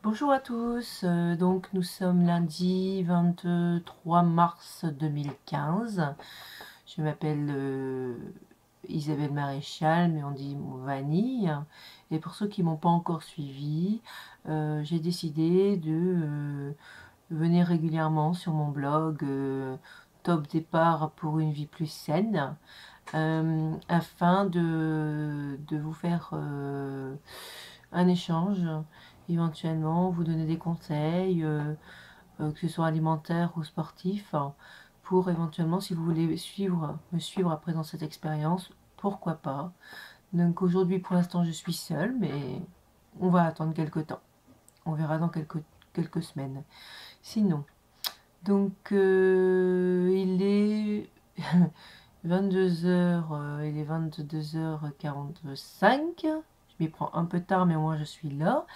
Bonjour à tous, donc nous sommes lundi 23 mars 2015. Je m'appelle Isabelle Maréchal, mais on dit Vanille. Et pour ceux qui m'ont pas encore suivi, j'ai décidé de venir régulièrement sur mon blog Top départ pour une vie plus saine, afin de vous faire un échange, éventuellement vous donner des conseils, que ce soit alimentaire ou sportif, pour éventuellement, si vous voulez me suivre après dans cette expérience, pourquoi pas. Donc aujourd'hui, pour l'instant, je suis seule, mais on va attendre quelques temps. On verra dans quelques semaines. Sinon, donc il est 22h, il est 22h45. Je m'y prends un peu tard, mais moi je suis là.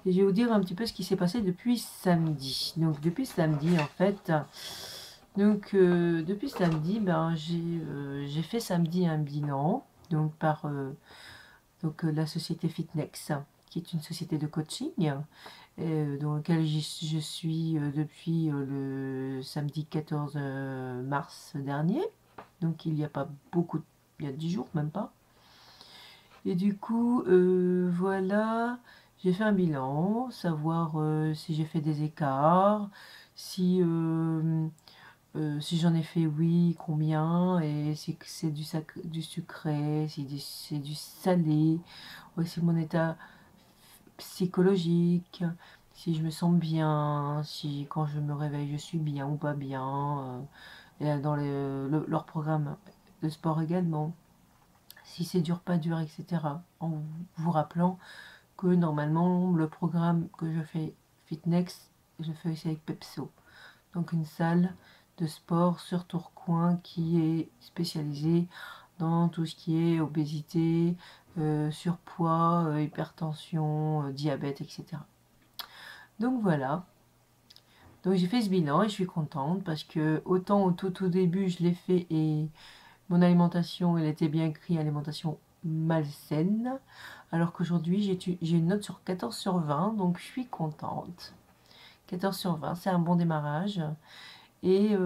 Et je vais vous dire un petit peu ce qui s'est passé depuis samedi. Donc depuis samedi, en fait, depuis samedi, ben, j'ai fait samedi un bilan, donc par la société Fitnex, qui est une société de coaching, dans laquelle je suis depuis le samedi 14 mars dernier. Donc il n'y a pas beaucoup, il y a 10 jours, même pas. Et du coup, voilà, j'ai fait un bilan, savoir si j'ai fait des écarts, si, si j'en ai fait oui, combien, et si c'est du sucré, si c'est du salé, aussi mon état psychologique, si je me sens bien, si quand je me réveille je suis bien ou pas bien, et dans leur programme de sport également, si c'est dur, pas dur, etc. En vous rappelant que normalement le programme que je fais Fitnex, je fais aussi avec Pepso, donc une salle de sport sur Tourcoing qui est spécialisée dans tout ce qui est obésité, surpoids, hypertension, diabète, etc. Donc voilà. Donc j'ai fait ce bilan et je suis contente parce que autant au tout début je l'ai fait et mon alimentation, elle était bien écrite, alimentation malsaine, alors qu'aujourd'hui j'ai une note sur 14 sur 20, donc je suis contente. 14 sur 20, c'est un bon démarrage. Et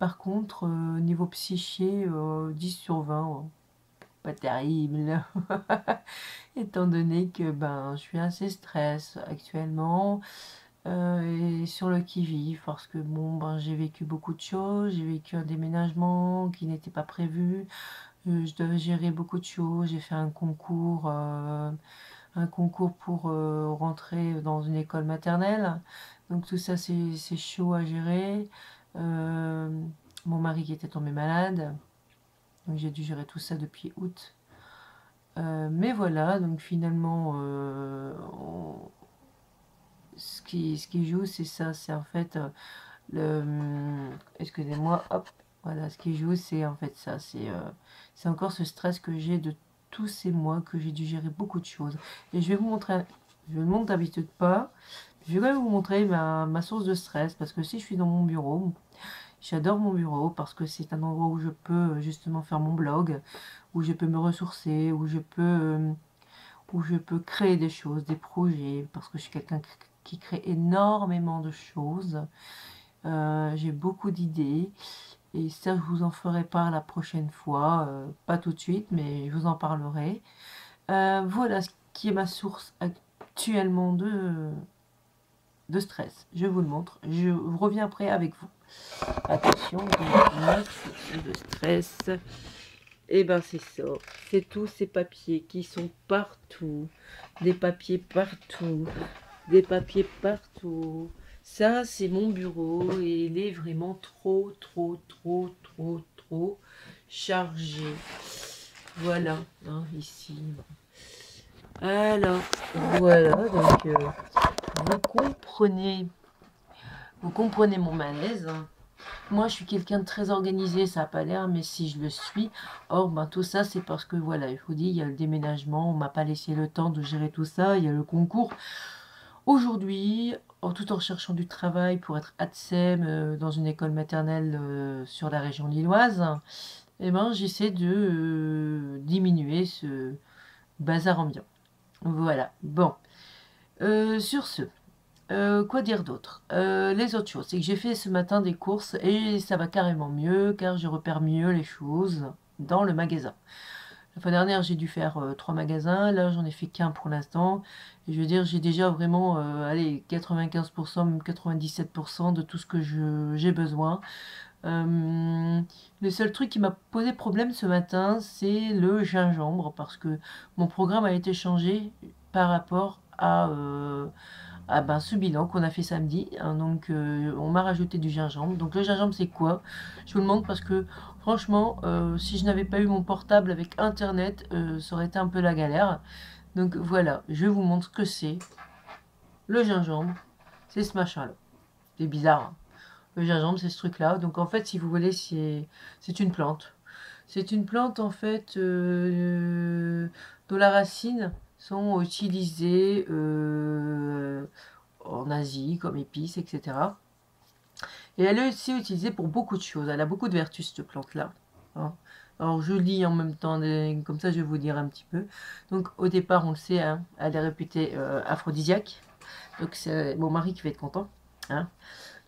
par contre, niveau psyché, 10 sur 20, pas terrible. Étant donné que ben, je suis assez stress actuellement, et sur le qui-vive, parce que bon, ben, j'ai vécu beaucoup de choses, j'ai vécu un déménagement qui n'était pas prévu, je devais gérer beaucoup de choses, j'ai fait un concours pour rentrer dans une école maternelle, donc tout ça c'est chaud à gérer. Euh, Mon mari qui était tombé malade, donc j'ai dû gérer tout ça depuis août. Mais voilà, donc finalement, ce qui joue, c'est ça, c'est en fait excusez-moi, hop, voilà, ce qui joue, c'est en fait ça, c'est encore ce stress que j'ai de tous ces mois que j'ai dû gérer beaucoup de choses. Et je vais vous montrer, je ne montre d'habitude pas, je vais quand même vous montrer ma source de stress, parce que si je suis dans mon bureau, j'adore mon bureau, parce que c'est un endroit où je peux justement faire mon blog, où je peux me ressourcer, où je peux créer des choses, des projets, parce que je suis quelqu'un qui crée énormément de choses. J'ai beaucoup d'idées et ça je vous en ferai part la prochaine fois, pas tout de suite mais je vous en parlerai. Voilà ce qui est ma source actuellement de stress. Je vous le montre, je reviens après avec vous. Attention, donc, ma source de stress, et ben c'est ça, c'est tous ces papiers qui sont partout, des papiers partout, des papiers partout. Ça, c'est mon bureau et il est vraiment trop chargé. Voilà, hein, ici. Alors, voilà, donc vous comprenez mon malaise, hein. Moi, je suis quelqu'un de très organisé, ça n'a pas l'air, mais si je le suis. Or, ben, tout ça, c'est parce que, voilà, je vous dis, il y a le déménagement, on m'a pas laissé le temps de gérer tout ça, il y a le concours. Aujourd'hui, tout en cherchant du travail pour être ATSEM dans une école maternelle sur la région lilloise, eh ben, j'essaie de diminuer ce bazar ambiant. Voilà, bon. Sur ce, Quoi dire d'autre? Les autres choses, c'est que j'ai fait ce matin des courses et ça va carrément mieux car je repère mieux les choses dans le magasin. La fois dernière, j'ai dû faire 3 magasins. Là, j'en ai fait qu'un pour l'instant. Et je veux dire, j'ai déjà vraiment, allez, 95%, même 97% de tout ce que j'ai besoin. Le seul truc qui m'a posé problème ce matin, c'est le gingembre, parce que mon programme a été changé par rapport à ben, ce bilan qu'on a fait samedi. Hein. Donc, on m'a rajouté du gingembre. Donc, le gingembre, c'est quoi? Je vous le montre parce que, franchement, si je n'avais pas eu mon portable avec Internet, ça aurait été un peu la galère. Donc, voilà, je vous montre ce que c'est. Le gingembre, c'est ce machin-là. C'est bizarre, hein. Le gingembre, c'est ce truc-là. Donc, en fait, si vous voulez, c'est une plante. C'est une plante, en fait, dont la racine sont utilisées en Asie comme épice, etc. Et elle est aussi utilisée pour beaucoup de choses. Elle a beaucoup de vertus, cette plante-là. Hein. Alors, je lis en même temps, comme ça, je vais vous dire un petit peu. Donc, au départ, on le sait, hein, elle est réputée aphrodisiaque. Donc, c'est mon mari qui va être content. Hein.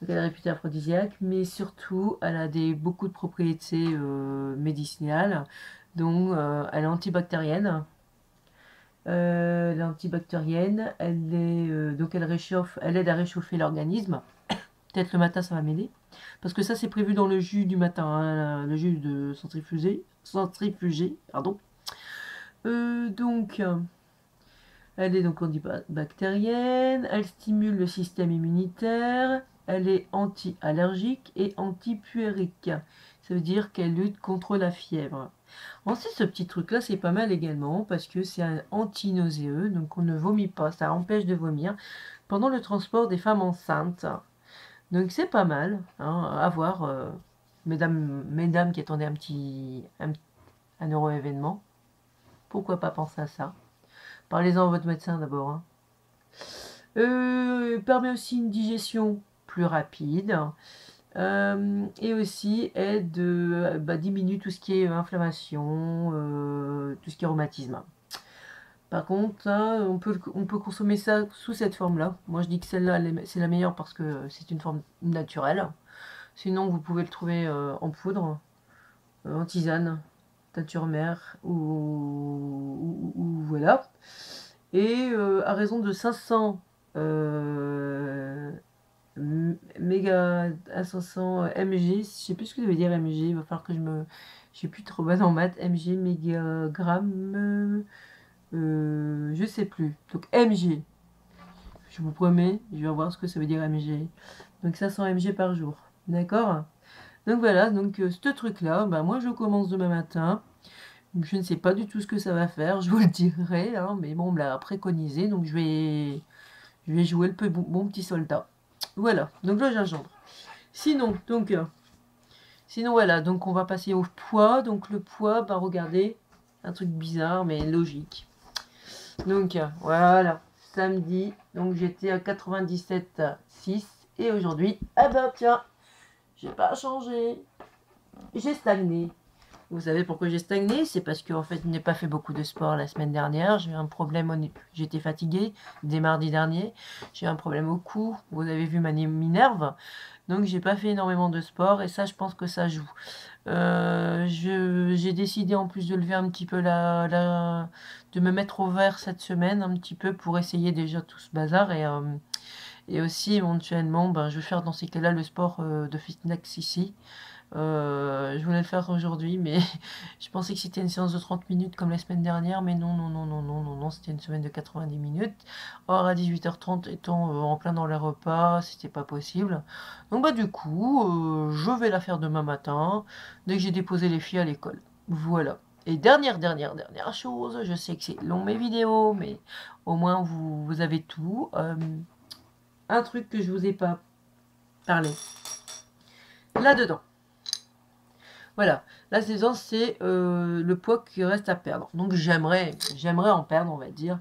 Donc, elle est réputée aphrodisiaque, mais surtout, elle a beaucoup de propriétés médicinales. Donc, elle est antibactérienne. Elle est antibactérienne. Donc, elle aide à réchauffer l'organisme. Peut-être le matin, ça va m'aider. Parce que ça, c'est prévu dans le jus du matin, hein, le jus de centrifugé, pardon. Donc, elle est donc antibactérienne, elle stimule le système immunitaire, elle est anti-allergique et anti-puérique. Ça veut dire qu'elle lutte contre la fièvre. Ensuite, ce petit truc-là, c'est pas mal également parce que c'est un anti-nauséeux, donc on ne vomit pas, ça empêche de vomir pendant le transport des femmes enceintes. Donc c'est pas mal, hein, à voir, mesdames qui attendaient un heureux événement. Pourquoi pas penser à ça? Parlez-en à votre médecin d'abord. Hein. Permet aussi une digestion plus rapide. Et aussi aide diminue tout ce qui est inflammation, tout ce qui est rhumatisme. Par contre, hein, on peut consommer ça sous cette forme-là. Moi, je dis que celle-là, c'est la meilleure parce que c'est une forme naturelle. Sinon, vous pouvez le trouver en poudre, en tisane, teinture mère, ou voilà. Et à raison de 500 méga à 500 mg, je sais plus ce que ça veut dire mg, il va falloir que je suis plus trop bonne en maths, mg, mégagramme, je sais plus. Donc mg, je vous promets, je vais voir ce que ça veut dire mg. Donc 500 mg par jour, d'accord? Donc voilà, donc ce truc-là, bah, moi je commence demain matin. Je ne sais pas du tout ce que ça va faire, je vous le dirai, hein, mais bon, on me l'a préconisé, donc je vais jouer le bon petit soldat. Voilà, donc le gingembre. Sinon voilà, donc on va passer au poids. Donc le poids, bah regardez, un truc bizarre mais logique. Donc voilà, samedi, donc j'étais à 97,6 et aujourd'hui, ah ben tiens, j'ai pas changé, j'ai stagné. Vous savez pourquoi j'ai stagné? C'est parce qu'en fait, je n'ai pas fait beaucoup de sport la semaine dernière. J'ai eu un problème, j'étais fatiguée dès mardi dernier. J'ai eu un problème au cou. Vous avez vu ma minerve. Donc, j'ai pas fait énormément de sport et ça, je pense que ça joue. J'ai décidé en plus de lever un petit peu de me mettre au vert cette semaine un petit peu pour essayer déjà tout ce bazar et aussi éventuellement, ben, je vais faire dans ces cas-là le sport de fitness ici. Je voulais le faire aujourd'hui, mais je pensais que c'était une séance de 30 minutes comme la semaine dernière, mais non, non, non, non, non, non, non, c'était une semaine de 90 minutes. Or, à 18h30, étant en plein dans les repas, c'était pas possible. Donc, bah, du coup, je vais la faire demain matin, dès que j'ai déposé les filles à l'école. Voilà. Et dernière chose, je sais que c'est long mes vidéos, mais au moins vous avez tout. Un truc que je vous ai pas parlé. Là-dedans. Voilà, la saison, c'est le poids qui reste à perdre. Donc j'aimerais en perdre, on va dire.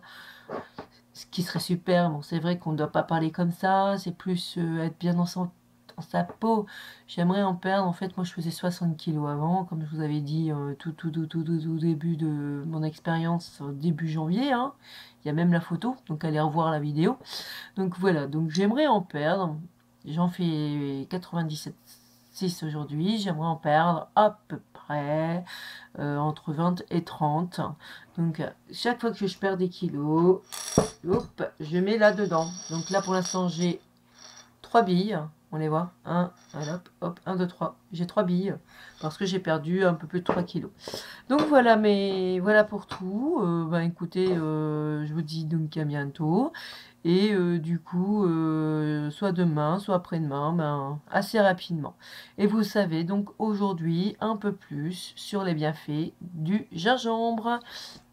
Ce qui serait super, bon c'est vrai qu'on ne doit pas parler comme ça, c'est plus être bien dans sa peau. J'aimerais en perdre, en fait, moi je faisais 60 kilos avant, comme je vous avais dit tout début de mon expérience, début janvier, hein. Il y a même la photo, donc allez revoir la vidéo. Donc voilà, donc j'aimerais en perdre, j'en fais 97,6 aujourd'hui, j'aimerais en perdre à peu près entre 20 et 30. Donc chaque fois que je perds des kilos, hop, je mets là-dedans. Donc là pour l'instant j'ai 3 billes, on les voit, 1, hop, hop, 1, 2, 3, j'ai 3 billes, parce que j'ai perdu un peu plus de 3 kilos. Donc voilà, mais voilà pour tout. Écoutez, je vous dis donc à bientôt. Et du coup, soit demain, soit après-demain, assez rapidement. Et vous savez donc aujourd'hui un peu plus sur les bienfaits du gingembre.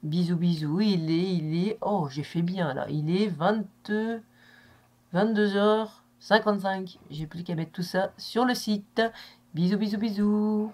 Bisous, bisous. Il est, oh, j'ai fait bien là. Il est 22h55. J'ai plus qu'à mettre tout ça sur le site. Bisous, bisous, bisous.